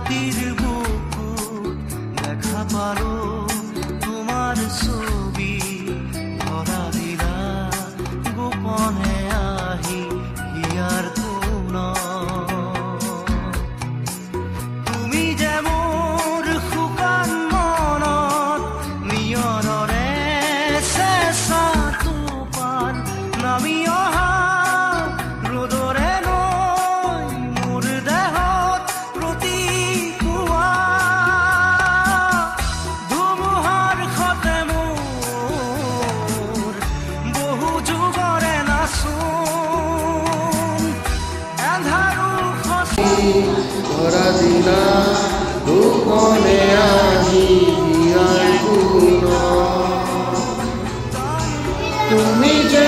মাটিৰ বুকু দেখা পালো তোমাৰ ছবি ধৰা দিলা গোপনে আহি হিয়াৰ কোন তুমি যে মোৰ শুকান মনত নিয়ৰৰে চেঁচা টোপাল নামি অহা ৰ'দৰে নৈ মোৰ দেহত প্ৰতিপুৱা ধুমুহাৰ সতে মোৰ বহু যুগৰে নাচোন এন্ধাৰো খচি ধৰা দিলা গোপনে আহি হিয়াৰ কোন তুমি যে